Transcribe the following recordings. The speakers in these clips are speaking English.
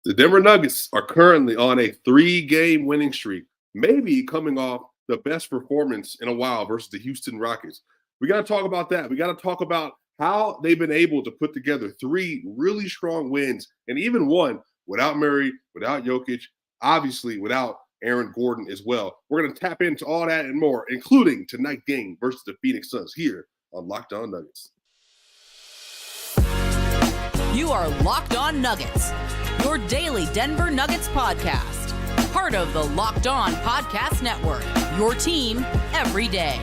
The Denver Nuggets are currently on a 3-game winning streak, maybe coming off the best performance in a while versus the Houston Rockets. We got to talk about that. We got to talk about how they've been able to put together 3 really strong wins and even one without Murray, without Jokic, obviously without Aaron Gordon as well. We're going to tap into all that and more, including tonight's game versus the Phoenix Suns here on Locked On Nuggets. You are Locked On Nuggets, your daily Denver Nuggets podcast. Part of the Locked On Podcast Network, your team every day.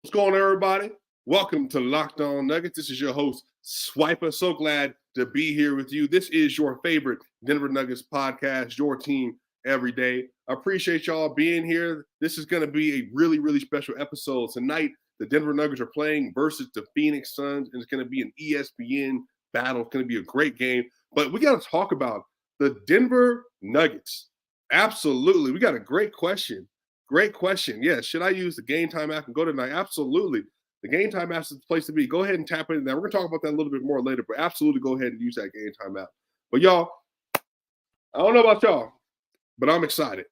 What's going on, everybody? Welcome to Locked On Nuggets. This is your host, Swiper. So glad to be here with you. This is your favorite Denver Nuggets podcast, your team every day. I appreciate y'all being here. This is going to be a really, really special episode. Tonight, the Denver Nuggets are playing versus the Phoenix Suns, and it's going to be an ESPN battle. It's going to be a great game. But we got to talk about the Denver Nuggets. Absolutely. We got a great question. Great question. Yeah, should I use the Game Time app and go tonight? Absolutely. The Game Time app is the place to be. Go ahead and tap into that. We're going to talk about that a little bit more later, but absolutely go ahead and use that Game Time app. But y'all, I don't know about y'all, but I'm excited.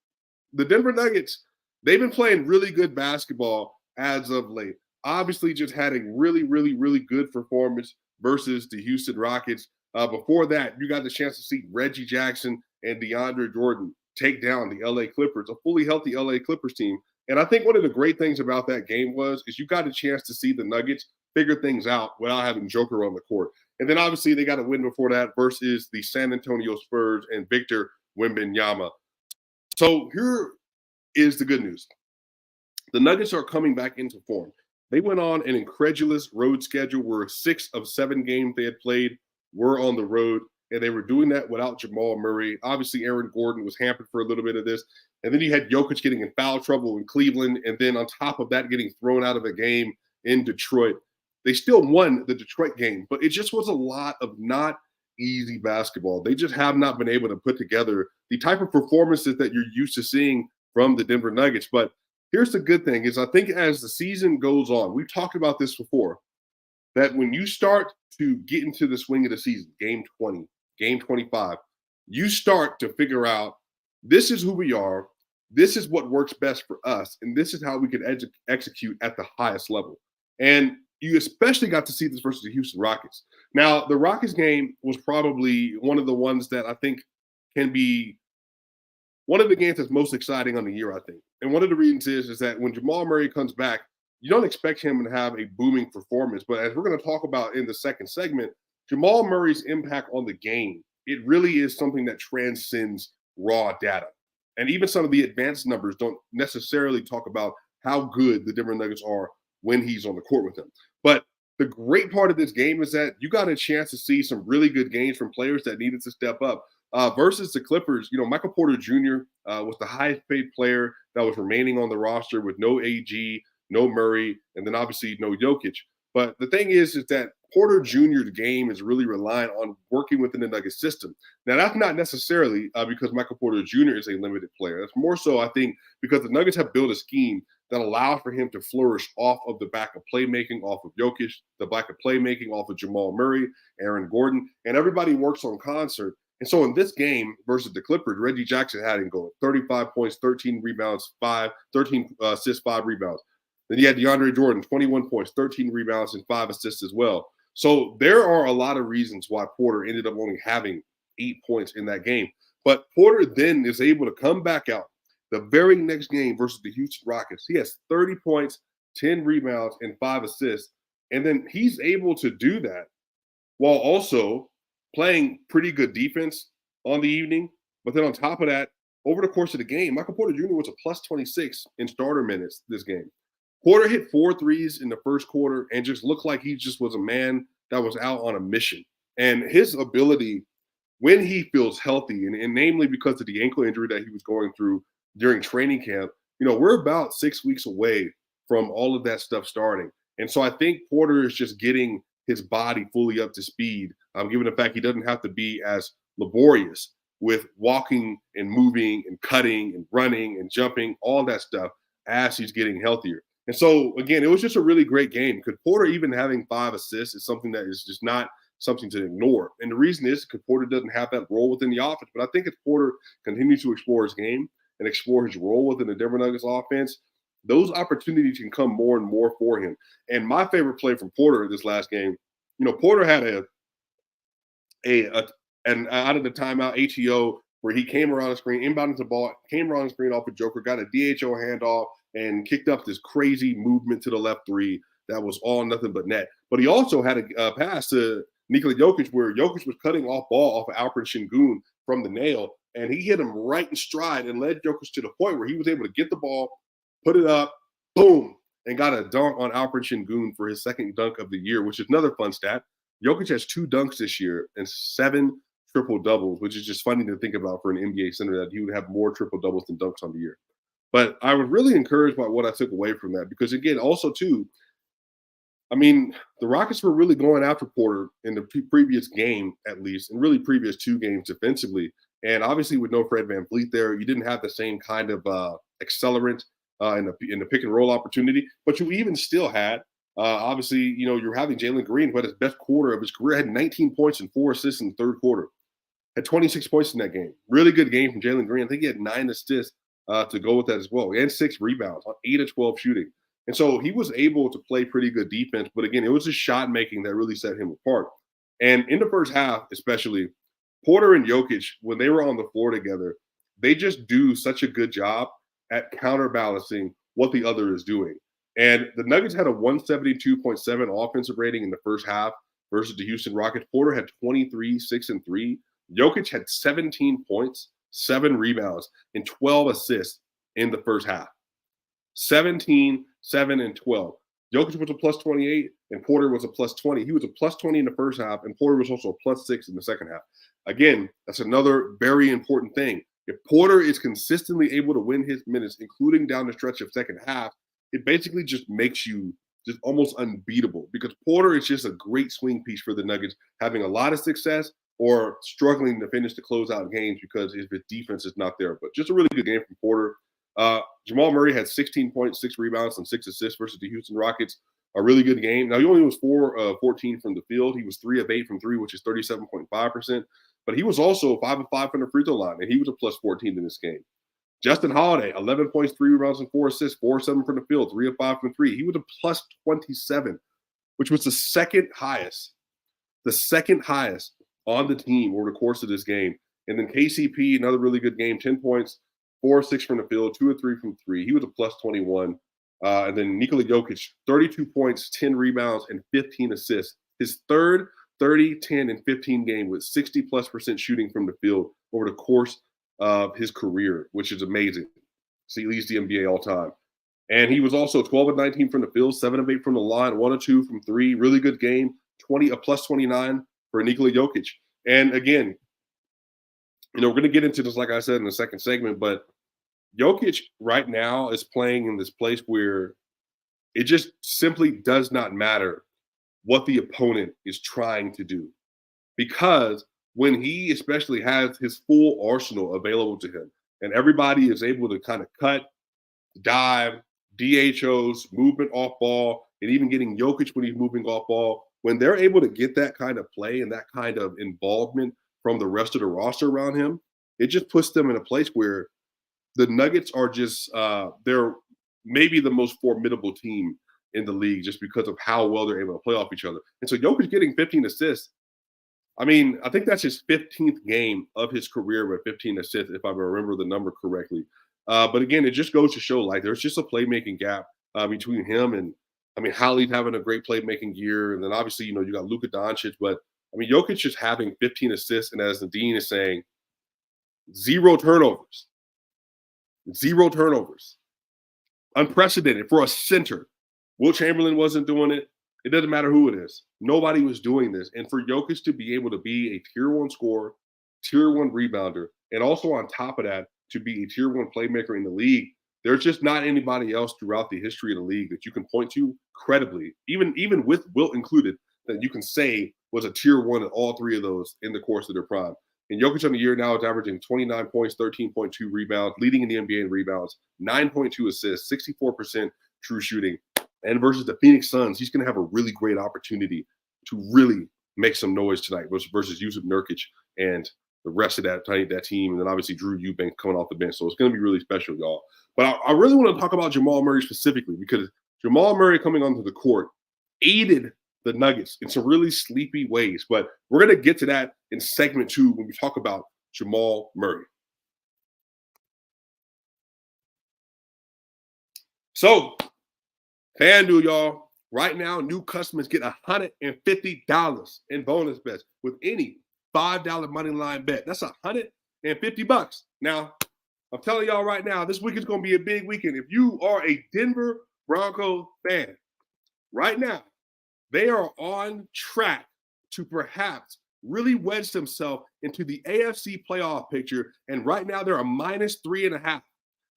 The Denver Nuggets, they've been playing really good basketball as of late. Obviously, just had a really, really, really good performance versus the Houston Rockets. Before that, you got the chance to see Reggie Jackson and DeAndre Jordan take down the LA Clippers, a fully healthy LA Clippers team. And I think one of the great things about that game is you got a chance to see the Nuggets figure things out without having Joker on the court. And then obviously they got a win before that versus the San Antonio Spurs and Victor Wembanyama. So here is the good news. The Nuggets are coming back into form. They went on an incredulous road schedule where 6 of 7 games they had played were on the road, and they were doing that without Jamal Murray. Obviously, Aaron Gordon was hampered for a little bit of this. And then you had Jokic getting in foul trouble in Cleveland, and then on top of that, getting thrown out of a game in Detroit. They still won the Detroit game, but it just was a lot of not easy basketball. They just have not been able to put together the type of performances that you're used to seeing from the Denver Nuggets. But here's the good thing is I think as the season goes on, we've talked about this before, that when you start to get into the swing of the season, game 20, game 25, you start to figure out this is who we are, this is what works best for us, and this is how we can execute at the highest level. And you especially got to see this versus the Houston Rockets. Now, the Rockets game was probably one of the ones that I think can be one of the games that's most exciting on the year, I think. And one of the reasons is that when Jamal Murray comes back, you don't expect him to have a booming performance. But as we're going to talk about in the second segment, Jamal Murray's impact on the game, it really is something that transcends raw data. And even some of the advanced numbers don't necessarily talk about how good the Denver Nuggets are when he's on the court with them. But the great part of this game is that you got a chance to see some really good games from players that needed to step up. Versus the Clippers, Michael Porter Jr. Was the highest paid player that was remaining on the roster with no AG, no Murray, and then obviously no Jokic. But the thing is that Porter Jr.'s game is really relying on working within the Nuggets system. Now, that's not necessarily because Michael Porter Jr. is a limited player. That's more so, I think, because the Nuggets have built a scheme that allows for him to flourish off of the back of playmaking, off of Jokic, the back of playmaking, off of Jamal Murray, Aaron Gordon, and everybody works on concert. And so in this game versus the Clippers, Reggie Jackson had him going 35 points, 13 rebounds, 13 assists, 5 rebounds. Then you had DeAndre Jordan, 21 points, 13 rebounds, and 5 assists as well. So there are a lot of reasons why Porter ended up only having 8 points in that game. But Porter then is able to come back out the very next game versus the Houston Rockets. He has 30 points, 10 rebounds, and 5 assists. And then he's able to do that while also playing pretty good defense on the evening. But then on top of that, over the course of the game, Michael Porter Jr. was a plus 26 in starter minutes this game. Porter hit 4 threes in the first quarter and just looked like he just was a man that was out on a mission. And his ability when he feels healthy, and namely because of the ankle injury that he was going through during training camp, we're about 6 weeks away from all of that stuff starting. And so I think Porter is just getting his body fully up to speed, given the fact he doesn't have to be as laborious with walking and moving and cutting and running and jumping, all that stuff as he's getting healthier. And so, again, it was just a really great game. Because Porter even having 5 assists is something that is just not something to ignore. And the reason is because Porter doesn't have that role within the offense. But I think if Porter continues to explore his game and explore his role within the Denver Nuggets offense, those opportunities can come more and more for him. And my favorite play from Porter this last game, Porter had an out of the timeout ATO where he came around the screen, inbounded the ball, came around the screen off of Joker, got a DHO handoff, and kicked up this crazy movement to the left three that was all nothing but net. But he also had a pass to Nikola Jokic where Jokic was cutting off ball off of Alperen Sengun from the nail, and he hit him right in stride and led Jokic to the point where he was able to get the ball, put it up, boom, and got a dunk on Alperen Sengun for his second dunk of the year, which is another fun stat. Jokic has 2 dunks this year and 7 triple-doubles, which is just funny to think about for an NBA center that he would have more triple-doubles than dunks on the year. But I was really encouraged by what I took away from that because, again, also, too, I mean, the Rockets were really going after Porter in the previous game, at least, and really previous 2 games defensively. And obviously with no Fred VanVleet there, you didn't have the same kind of accelerant in the pick and roll opportunity, but you even still had, obviously, you're having Jalen Green, who had his best quarter of his career, had 19 points and 4 assists in the third quarter, had 26 points in that game. Really good game from Jalen Green. I think he had 9 assists to go with that as well, and 6 rebounds on 8 of 12 shooting. And so he was able to play pretty good defense, but again, it was his shot making that really set him apart. And in the first half, especially, Porter and Jokic, when they were on the floor together, they just do such a good job at counterbalancing what the other is doing. And the Nuggets had a 172.7 offensive rating in the first half versus the Houston Rockets. Porter had 23, 6, and 3. Jokic had 17 points, 7 rebounds, and 12 assists in the first half. 17, 7, and 12. Jokic was a plus 28, and Porter was a plus 20. He was a plus 20 in the first half, and Porter was also a plus 6 in the second half. Again, that's another very important thing. If Porter is consistently able to win his minutes, including down the stretch of second half, it basically just makes you just almost unbeatable because Porter is just a great swing piece for the Nuggets, having a lot of success or struggling to finish the closeout games because his defense is not there. But just a really good game from Porter. Jamal Murray had 16 points, 6 rebounds, and 6 assists versus the Houston Rockets. A really good game. Now, he only was 14 from the field. He was 3 of 8 from 3, which is 37.5%. But he was also 5 of 5 from the free throw line, and he was a plus 14 in this game. Justin Holiday, 11 points, 3 rebounds, and 4 assists, 4 of 7 from the field, 3 of 5 from 3. He was a plus 27, which was the second highest on the team over the course of this game. And then KCP, another really good game, 10 points, 4 of 6 from the field, 2 of 3 from 3. He was a plus 21. And then Nikola Jokic, 32 points, 10 rebounds, and 15 assists. His third 30, 10, and 15 game with 60+% shooting from the field over the course of his career, which is amazing. So he leads the NBA all time. And he was also 12 of 19 from the field, 7 of 8 from the line, 1 of 2 from 3. Really good game, a plus 29 for Nikola Jokic. And again, we're going to get into this, like I said, in the second segment, but Jokic right now is playing in this place where it just simply does not matter what the opponent is trying to do. Because when he especially has his full arsenal available to him and everybody is able to kind of cut, dive, DHOs, movement off ball, and even getting Jokic when he's moving off ball, when they're able to get that kind of play and that kind of involvement from the rest of the roster around him, it just puts them in a place where the Nuggets are just they're maybe the most formidable team in the league just because of how well they're able to play off each other. And so Jokic getting 15 assists, I mean, I think that's his 15th game of his career with 15 assists, if I remember the number correctly. But again, it just goes to show, like, there's just a playmaking gap between him and, I mean, Howley's having a great playmaking year. And then obviously, you got Luka Doncic. But, I mean, Jokic just having 15 assists. And as Nadine is saying, 0 turnovers. 0 turnovers. Unprecedented for a center. Will Chamberlain wasn't doing it. It doesn't matter who it is. Nobody was doing this. And for Jokic to be able to be a tier 1 scorer, tier 1 rebounder, and also on top of that, to be a tier 1 playmaker in the league, there's just not anybody else throughout the history of the league that you can point to credibly, even with Wilt included, that you can say was a tier 1 in all 3 of those in the course of their prime. And Jokic on the year now is averaging 29 points, 13.2 rebounds, leading in the NBA in rebounds, 9.2 assists, 64% true shooting. And versus the Phoenix Suns, he's going to have a really great opportunity to really make some noise tonight versus Yusuf Nurkic and the rest of that team. And then obviously Drew Eubanks coming off the bench. So it's going to be really special, y'all. But I really want to talk about Jamal Murray specifically because Jamal Murray coming onto the court aided the Nuggets in some really sleepy ways. But we're going to get to that in segment 2 when we talk about Jamal Murray. So, FanDuel, y'all, right now, new customers get $150 in bonus bets with any $5 money line bet. That's $150. Now, I'm telling y'all right now, this weekend's going to be a big weekend. If you are a Denver Broncos fan, right now, they are on track to perhaps really wedge themselves into the AFC playoff picture. And right now, they're a -3.5.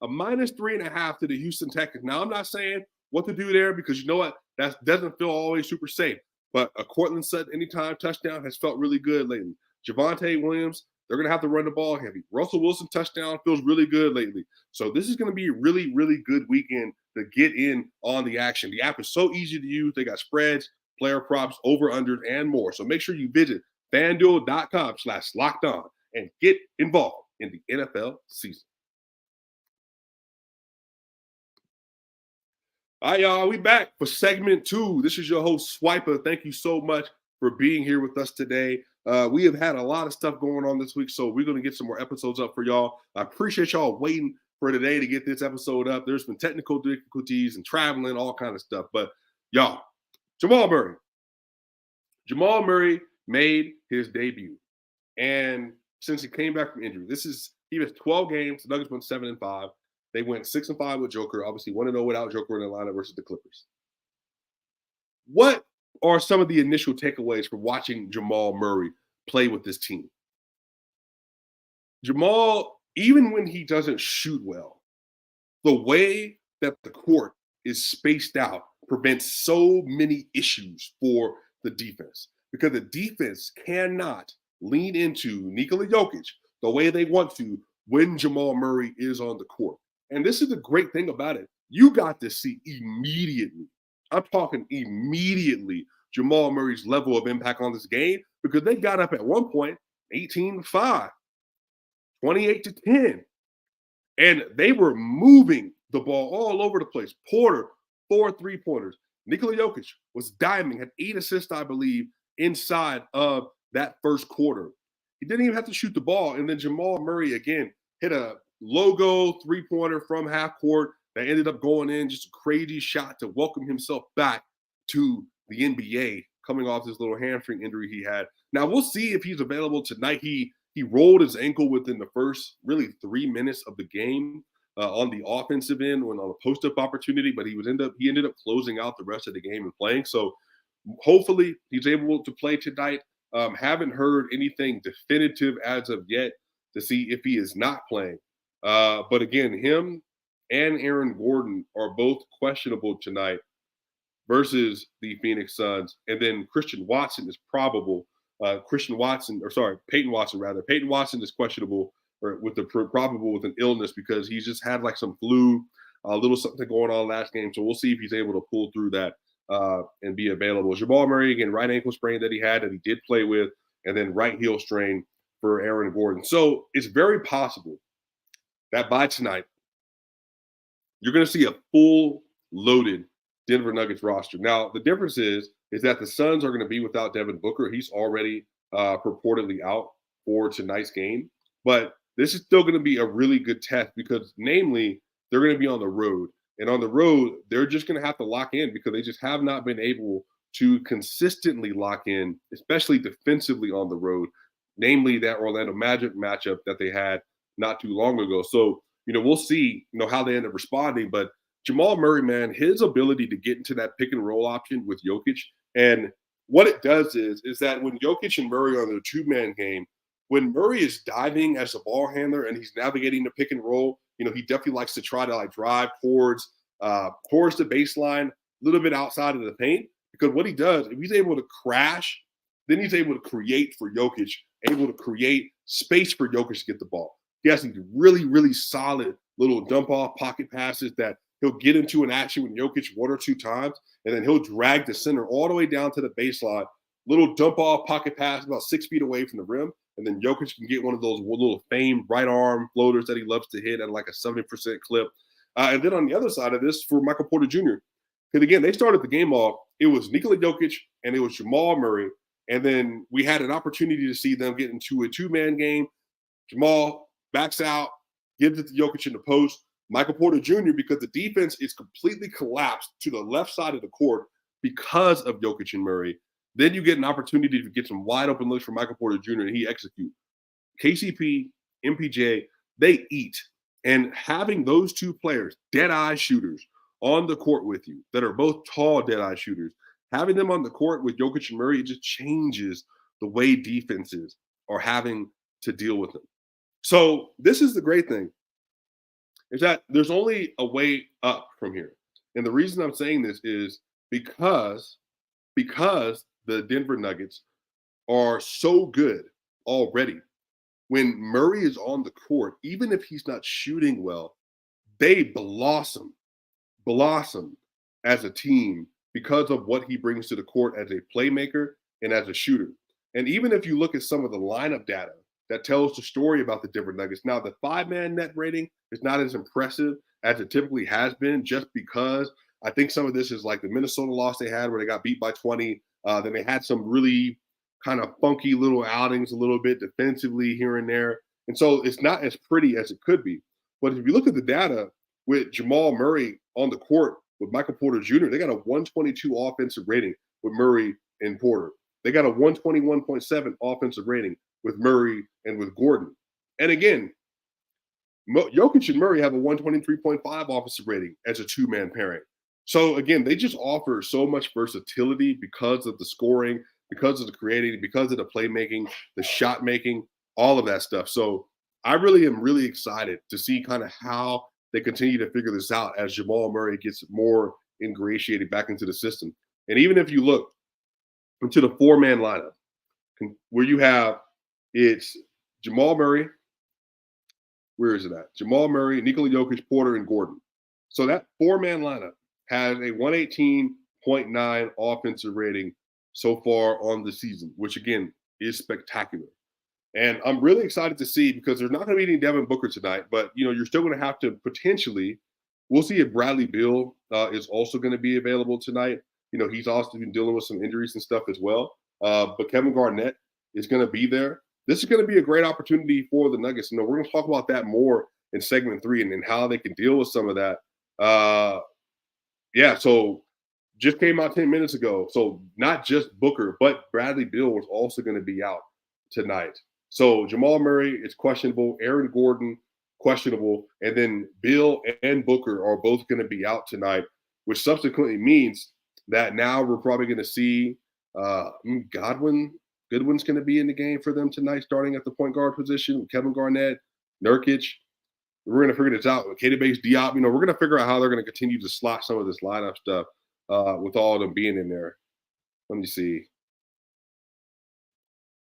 A -3.5 to the Houston Texans. Now, I'm not saying what to do there because you know what? That doesn't feel always super safe. But a Cortland Sutton anytime touchdown has felt really good lately. Javonte Williams, they're going to have to run the ball heavy. Russell Wilson touchdown feels really good lately. So this is going to be a really, really good weekend to get in on the action. The app is so easy to use. They got spreads, player props, over-unders, and more. So make sure you visit FanDuel.com/lockedon and get involved in the NFL season. All right, y'all, we back for segment 2. This is your host, Swiper. Thank you so much for being here with us today. We have had a lot of stuff going on this week, so we're going to get some more episodes up for y'all. I appreciate y'all waiting for today to get this episode up. There's been technical difficulties and traveling, all kind of stuff. But, y'all, Jamal Murray. Jamal Murray made his debut. And since he came back from injury, he was 12 games. The Nuggets went 7-5. They went 6-5 with Joker. Obviously, 1-0 without Joker in the lineup versus the Clippers. What are some of the initial takeaways from watching Jamal Murray play with this team? Jamal, even when he doesn't shoot well, the way that the court is spaced out prevents so many issues for the defense because the defense cannot lean into Nikola Jokic the way they want to when Jamal Murray is on the court. And this is the great thing about it. You got to see immediately, I'm talking immediately, Jamal Murray's level of impact on this game because they got up at one point 18-5, 28-10. And they were moving the ball all over the place. Porter, 4 3-pointers. Nikola Jokic was diming, had 8 assists, I believe, inside of that first quarter. He didn't even have to shoot the ball. And then Jamal Murray, again, hit a logo 3-pointer from half court that ended up going in, just a crazy shot to welcome himself back to the NBA coming off this little hamstring injury he had. Now, we'll see if he's available tonight. He rolled his ankle within the first really 3 minutes of the game on the offensive end when on a post-up opportunity, but he ended up closing out the rest of the game and playing. So hopefully he's able to play tonight. Haven't heard anything definitive as of yet to see if he is not playing. But again, him and Aaron Gordon are both questionable tonight versus the Phoenix Suns. And then Peyton Watson is questionable or probable with an illness because he's just had like some flu, a little something going on last game. So we'll see if he's able to pull through that and be available. Jamal Murray, again, right ankle sprain that he did play with, and then right heel strain for Aaron Gordon. So it's very possible that by tonight, you're going to see a full loaded Denver Nuggets roster. Now, the difference is that the Suns are going to be without Devin Booker. He's already purportedly out for tonight's game. But this is still going to be a really good test because, namely, they're going to be on the road. And on the road, they're just going to have to lock in because they just have not been able to consistently lock in, especially defensively on the road, namely that Orlando Magic matchup that they had not too long ago. So, we'll see, how they end up responding. But Jamal Murray, man, his ability to get into that pick and roll option with Jokic, and what it does is that when Jokic and Murray are on their two-man game, when Murray is diving as a ball handler and he's navigating the pick and roll, he definitely likes to try to drive towards the baseline, a little bit outside of the paint. Because what he does, if he's able to crash, then he's able to create for Jokic, able to create space for Jokic to get the ball. He has these really, really solid little dump-off pocket passes that he'll get into an action with Jokic one or two times, and then he'll drag the center all the way down to the baseline, little dump off pocket pass about 6 feet away from the rim, and then Jokic can get one of those little famed right arm floaters that he loves to hit at like a 70% clip. And then on the other side of this, for Michael Porter Jr., because again, they started the game off, it was Nikola Jokic and it was Jamal Murray, and then we had an opportunity to see them get into a two-man game. Jamal backs out, gives it to Jokic in the post. Michael Porter Jr., because the defense is completely collapsed to the left side of the court because of Jokic and Murray. Then you get an opportunity to get some wide open looks from Michael Porter Jr. and he executes. KCP, MPJ, they eat. And having those two players, dead-eye shooters, on the court with you that are both tall dead-eye shooters, having them on the court with Jokic and Murray, it just changes the way defenses are having to deal with them. So this is the great thing, is that there's only a way up from here. And the reason I'm saying this is because the Denver Nuggets are so good already. When Murray is on the court, even if he's not shooting well, they blossom as a team because of what he brings to the court as a playmaker and as a shooter. And even if you look at some of the lineup data that tells the story about the Denver Nuggets, now the 5-man net rating is not as impressive as it typically has been, just because I think some of this is like the Minnesota loss they had where they got beat by 20. Then they had some really kind of funky little outings a little bit defensively here and there. And so it's not as pretty as it could be. But if you look at the data with Jamal Murray on the court with Michael Porter Jr., they got a 122 offensive rating with Murray and Porter. They got a 121.7 offensive rating with Murray and with Gordon. And again, Jokic and Murray have a 123.5 offensive rating as a two-man pairing. So again, they just offer so much versatility because of the scoring, because of the creating, because of the playmaking, the shot making, all of that stuff. So I really am really excited to see kind of how they continue to figure this out as Jamal Murray gets more ingratiated back into the system. And even if you look into the 4-man lineup, where you have it's Jamal Murray, where is it at? Jamal Murray, Nikola Jokic, Porter, and Gordon. So that 4-man lineup has a 118.9 offensive rating so far on the season, which again is spectacular. And I'm really excited to see, because there's not going to be any Devin Booker tonight, but you're still going to have to potentially. We'll see if Bradley Beal is also going to be available tonight. He's also been dealing with some injuries and stuff as well. But Kevin Garnett is going to be there. This is going to be a great opportunity for the Nuggets. We're going to talk about that more in segment 3 and how they can deal with some of that. So just came out 10 minutes ago. So not just Booker, but Bradley Beal was also going to be out tonight. So Jamal Murray is questionable. Aaron Gordon, questionable. And then Beal and Booker are both going to be out tonight, which subsequently means that now we're probably going to see Goodwin's going to be in the game for them tonight, starting at the point guard position. Kevin Garnett, Nurkic. We're going to figure this out. Katie Bates, Diop. We're going to figure out how they're going to continue to slot some of this lineup stuff with all of them being in there. Let me see.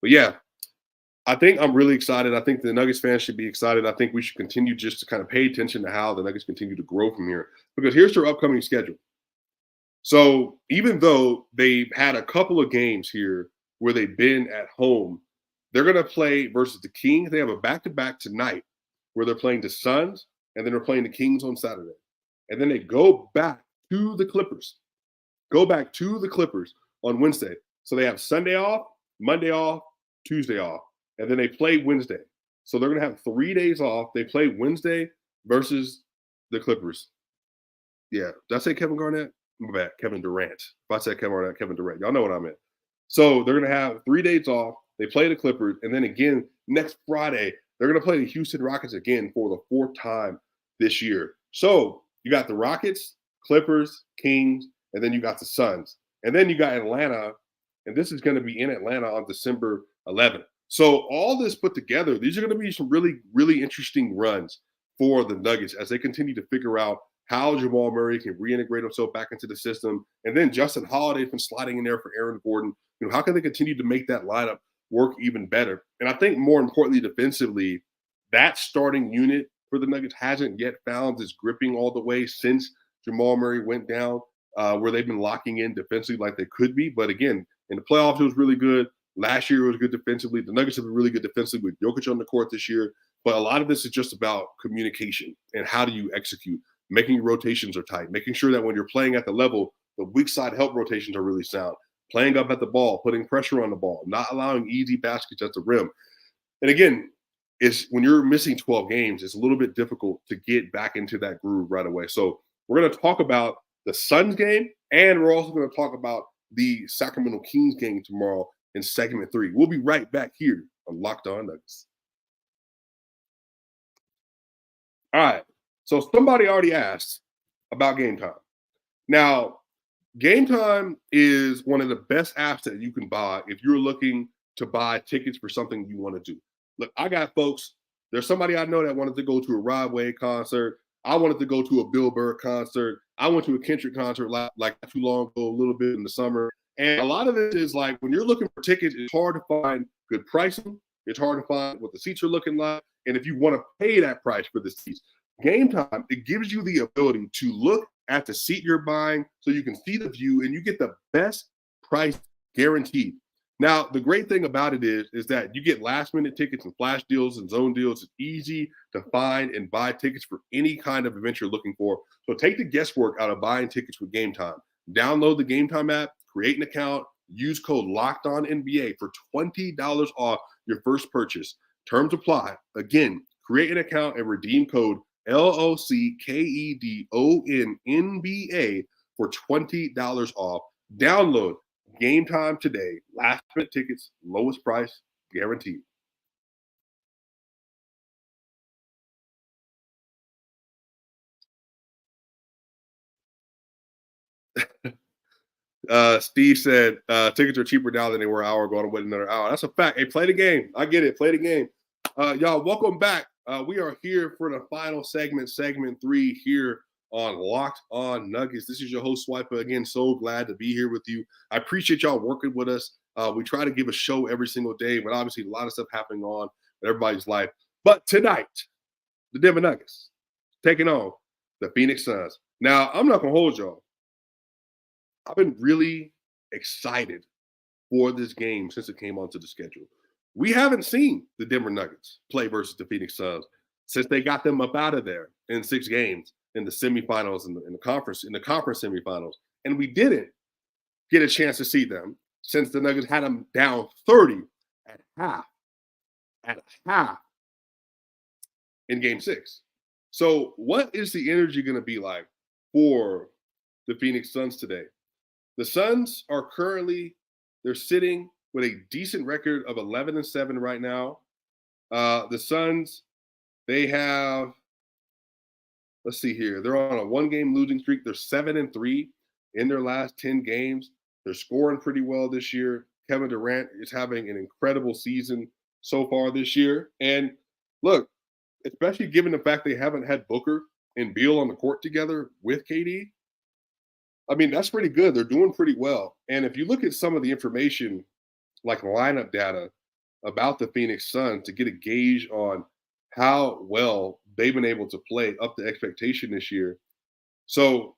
But yeah, I think I'm really excited. I think the Nuggets fans should be excited. I think we should continue just to kind of pay attention to how the Nuggets continue to grow from here, because here's their upcoming schedule. So even though they've had a couple of games here where they've been at home, they're going to play versus the Kings. They have a back-to-back tonight where they're playing the Suns, and then they're playing the Kings on Saturday. And then they go back to the Clippers. On Wednesday. So they have Sunday off, Monday off, Tuesday off, and then they play Wednesday. So they're going to have 3 days off. They play Wednesday versus the Clippers. Yeah. Did I say Kevin Garnett? My bad. Kevin Durant. If I said Kevin Garnett, Kevin Durant. Y'all know what I meant. So they're going to have 3 days off. They play the Clippers. And then again, next Friday, they're going to play the Houston Rockets again for the 4th time this year. So you got the Rockets, Clippers, Kings, and then you got the Suns. And then you got Atlanta, and this is going to be in Atlanta on December 11th. So all this put together, these are going to be some really, really interesting runs for the Nuggets as they continue to figure out how Jamal Murray can reintegrate himself back into the system. And then Justin Holiday's been sliding in there for Aaron Gordon. How can they continue to make that lineup work even better? And I think more importantly, defensively, that starting unit for the Nuggets hasn't yet found its gripping all the way since Jamal Murray went down, where they've been locking in defensively like they could be. But again, in the playoffs, it was really good. Last year, it was good defensively. The Nuggets have been really good defensively with Jokic on the court this year. But a lot of this is just about communication and how do you execute, making your rotations are tight, making sure that when you're playing at the level, the weak side help rotations are really sound, playing up at the ball, putting pressure on the ball, not allowing easy baskets at the rim. And again, it's when you're missing 12 games, it's a little bit difficult to get back into that groove right away. So we're going to talk about the Suns game, and we're also going to talk about the Sacramento Kings game tomorrow in segment 3. We'll be right back here on Locked On Nuggets. All right. So somebody already asked about Game Time. Now, Game Time is one of the best apps that you can buy if you're looking to buy tickets for something you want to do. Look, I got folks. There's somebody I know that wanted to go to a Rod Wave concert. I wanted to go to a Bill Burr concert. I went to a Kendrick concert like not too long ago, a little bit in the summer. And a lot of it is like when you're looking for tickets, it's hard to find good pricing. It's hard to find what the seats are looking like. And if you want to pay that price for the seats, Game Time, it gives you the ability to look at the seat you're buying so you can see the view and you get the best price guaranteed. Now, the great thing about it is that you get last-minute tickets and flash deals and zone deals. It's easy to find and buy tickets for any kind of event you're looking for. So take the guesswork out of buying tickets with Game Time. Download the Game Time app, create an account, use code LOCKEDONNBA for $20 off your first purchase. Terms apply. Again, create an account and redeem code LOCKEDONNBA for $20 off. Download Game Time today. Last minute tickets, lowest price guaranteed. Steve said tickets are cheaper now than they were an hour ago. I'm waiting another hour. That's a fact. Hey, play the game. I get it. Play the game. Y'all, welcome back. We are here for the final segment 3 here on Locked On Nuggets. This is your host, Swiper. Again, so glad to be here with you. I appreciate y'all working with us. We try to give a show every single day, but obviously a lot of stuff happening on in everybody's life. But tonight, the Denver Nuggets taking on the Phoenix Suns. Now, I'm not going to hold y'all. I've been really excited for this game since it came onto the schedule. We haven't seen the Denver Nuggets play versus the Phoenix Suns since they got them up out of there in 6 games in the semifinals and in the conference semifinals. And we didn't get a chance to see them since the Nuggets had them down 30 at half in game 6. So what is the energy going to be like for the Phoenix Suns today? The Suns are they're sitting with a decent record of 11-7 right now. The Suns, they have, let's see here. They're on a 1-game losing streak. They're 7-3 in their last 10 games. They're scoring pretty well this year. Kevin Durant is having an incredible season so far this year. And look, especially given the fact they haven't had Booker and Beal on the court together with KD, I mean, that's pretty good. They're doing pretty well. And if you look at some of the information, like lineup data about the Phoenix Suns to get a gauge on how well they've been able to play up to expectation this year. So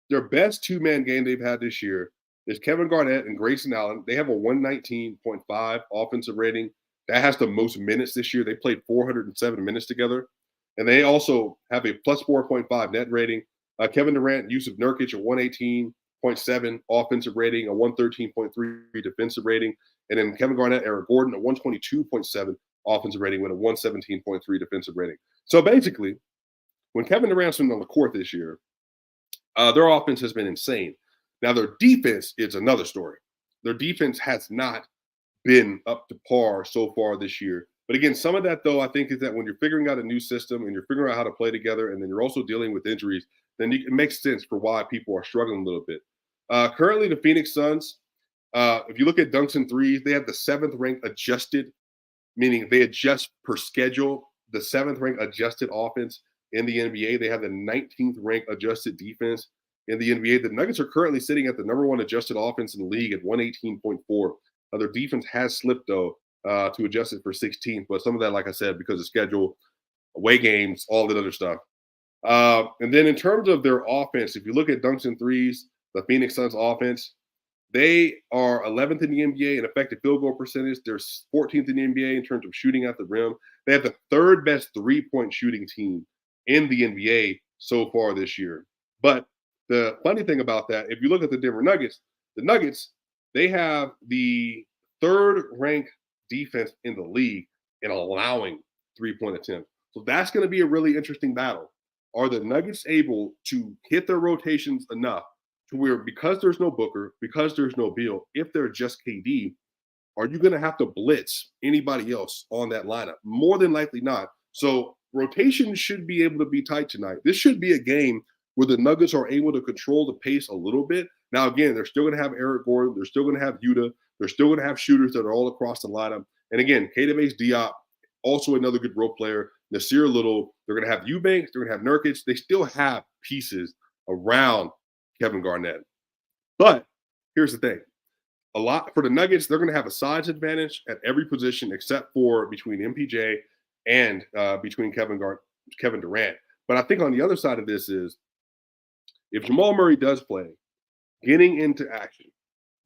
their best 2-man game they've had this year is Kevin Garnett and Grayson Allen. They have a 119.5 offensive rating. That has the most minutes this year. They played 407 minutes together. And they also have a plus 4.5 net rating. Kevin Durant and Yusuf Nurkic, a 118.7 offensive rating, a 113.3 defensive rating. And then Kevin Garnett, Eric Gordon, a 122.7 offensive rating with a 117.3 defensive rating. So basically, when Kevin Durant's been on the court this year, their offense has been insane. Now, their defense is another story. Their defense has not been up to par so far this year. But again, some of that, though, I think is that when you're figuring out a new system and you're figuring out how to play together and then you're also dealing with injuries, then it makes sense for why people are struggling a little bit. Currently, the Phoenix Suns, if you look at dunks and threes, they have the 7th rank adjusted, meaning they adjust per schedule, the 7th rank adjusted offense in the NBA. They have the 19th rank adjusted defense in the NBA. The Nuggets are currently sitting at the number 1 adjusted offense in the league at 118.4. Their defense has slipped, though, to adjust it for 16th. But some of that, like I said, because of schedule, away games, all that other stuff. And then in terms of their offense, if you look at dunks and threes, the Phoenix Suns offense, they are 11th in the NBA in effective field goal percentage. They're 14th in the NBA in terms of shooting at the rim. They have the third best three-point shooting team in the NBA so far this year. But the funny thing about that, if you look at the Denver Nuggets, they have the third-ranked defense in the league in allowing three-point attempts. So that's going to be a really interesting battle. Are the Nuggets able to hit their rotations enough to where, because there's no Booker, because there's no Beal, if they're just KD, are you going to have to blitz anybody else on that lineup? More than likely not. So rotation should be able to be tight tonight. This should be a game where the Nuggets are able to control the pace a little bit. Now, again, they're still going to have Eric Gordon. They're still going to have Yuta. They're still going to have shooters that are all across the lineup. And again, K-Base Diop, also another good role player. Nasir Little. They're going to have Eubanks. They're going to have Nurkic. They still have pieces around Kevin Garnett. But here's the thing. A lot for the Nuggets, they're going to have a size advantage at every position except for between MPJ and between Kevin Durant. But I think on the other side of this is, if Jamal Murray does play, getting into action,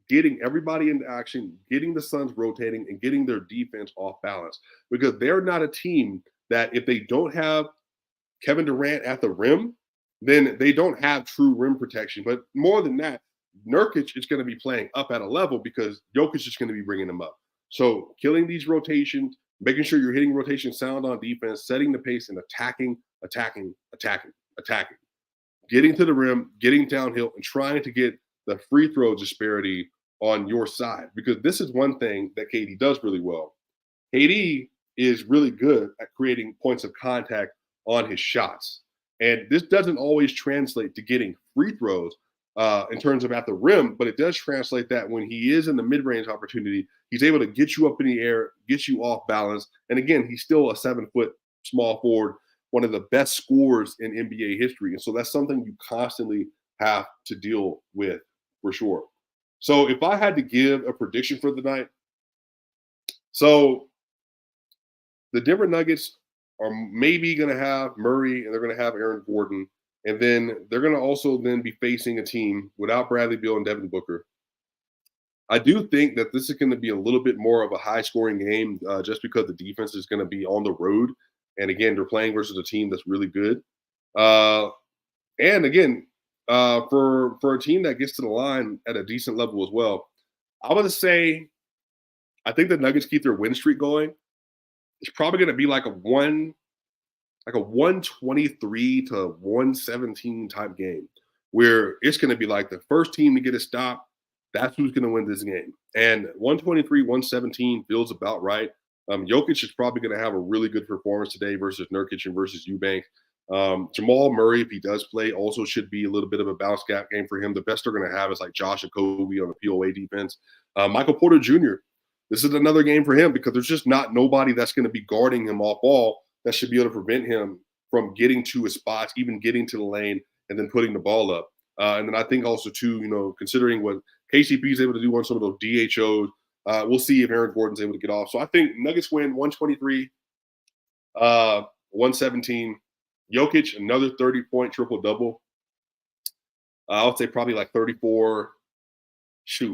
getting everybody into action, getting the Suns rotating, and getting their defense off balance. Because they're not a team that, if they don't have Kevin Durant at the rim, then they don't have true rim protection. But more than that, Nurkic is going to be playing up at a level because Jokic is going to be bringing them up. So killing these rotations, making sure you're hitting rotation sound on defense, setting the pace, and attacking, getting to the rim, getting downhill, and trying to get the free throw disparity on your side. Because this is one thing that KD does really well. KD is really good at creating points of contact on his shots. And this doesn't always translate to getting free throws in terms of at the rim, but it does translate that when he is in the mid-range opportunity, he's able to get you up in the air, get you off balance. And again, he's still a 7-foot small forward, one of the best scorers in NBA history. And so that's something you constantly have to deal with for sure. So if I had to give a prediction for the night, so the Denver Nuggets are maybe going to have Murray and they're going to have Aaron Gordon. And then they're going to also then be facing a team without Bradley Beal and Devin Booker. I do think that this is going to be a little bit more of a high-scoring game just because the defense is going to be on the road. And again, they're playing versus a team that's really good. And again, for a team that gets to the line at a decent level as well, I'm going to say I think the Nuggets keep their win streak going. It's probably going to be like a 123 to 117 type game where it's going to be like the first team to get a stop, that's who's going to win this game. And 123, 117 feels about right. Jokic is probably going to have a really good performance today versus Nurkic and versus Eubanks. Jamal Murray, if he does play, also should be a little bit of a bounce gap game for him. The best they're going to have is like Josh Okogie on the POA defense. Michael Porter Jr., this is another game for him because there's just not nobody that's going to be guarding him off ball that should be able to prevent him from getting to his spots, even getting to the lane and then putting the ball up. And then I think also too, considering what KCP is able to do on some of those DHOs, we'll see if Aaron Gordon's able to get off. So I think Nuggets win 123, 117. Jokic, another 30-point triple-double. I would say probably like 34,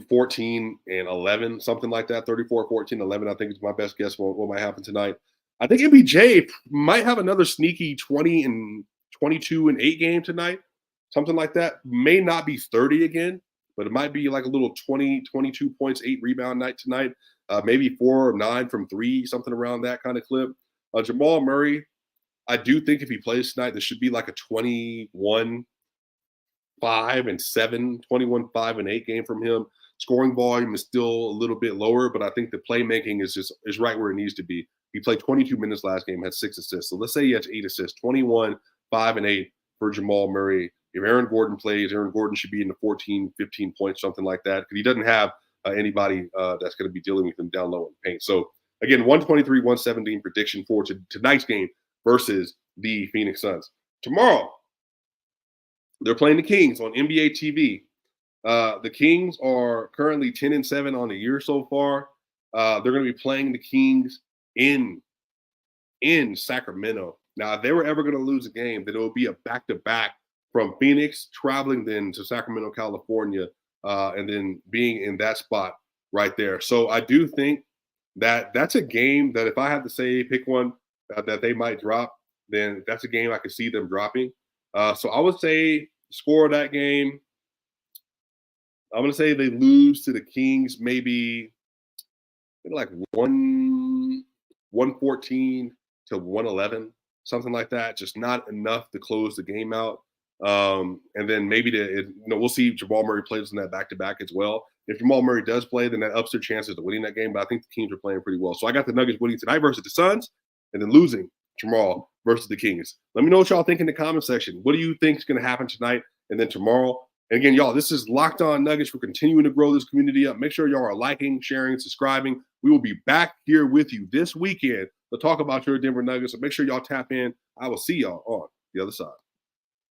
14, and 11, something like that. 34, 14, 11, I think is my best guess what might happen tonight. I think MPJ might have another sneaky 20 and 22 and 8 game tonight, something like that. May not be 30 again, but it might be like a little 20, 22 points, 8 rebound night tonight. Maybe 4 or 9 from 3, something around that kind of clip. Jamal Murray, I do think if he plays tonight, there should be like a 21, 5 and 7, 21, 5 and 8 game from him. Scoring volume is still a little bit lower, but I think the playmaking is right where it needs to be. He played 22 minutes last game, had 6 assists. So let's say he has 8 assists, 21, 5 and 8 for Jamal Murray. If Aaron Gordon plays, Aaron Gordon should be in the 14, 15 points, something like that, because he doesn't have anybody that's going to be dealing with him down low in the paint. So again, 123, 117 prediction for tonight's game versus the Phoenix Suns. Tomorrow, they're playing the Kings on NBA TV. The Kings are currently 10-7 on the year so far. They're going to be playing the Kings in Sacramento. Now, if they were ever going to lose a game, then it would be a back-to-back from Phoenix, traveling then to Sacramento, California, and then being in that spot right there. So I do think that that's a game that if I had to say pick one that they might drop, then that's a game I could see them dropping. So I would say score of that game, I'm going to say they lose to the Kings maybe like 114 to 111, something like that. Just not enough to close the game out. And then maybe we'll see if Jamal Murray plays in that back-to-back as well. If Jamal Murray does play, then that ups their chances of winning that game. But I think the Kings are playing pretty well. So I got the Nuggets winning tonight versus the Suns, and then losing Jamal versus the Kings. Let me know what y'all think in the comment section. What do you think is going to happen tonight and then tomorrow? And again, y'all, this is Locked On Nuggets. We're continuing to grow this community up. Make sure y'all are liking, sharing, subscribing. We will be back here with you this weekend to talk about your Denver Nuggets. So make sure y'all tap in. I will see y'all on the other side.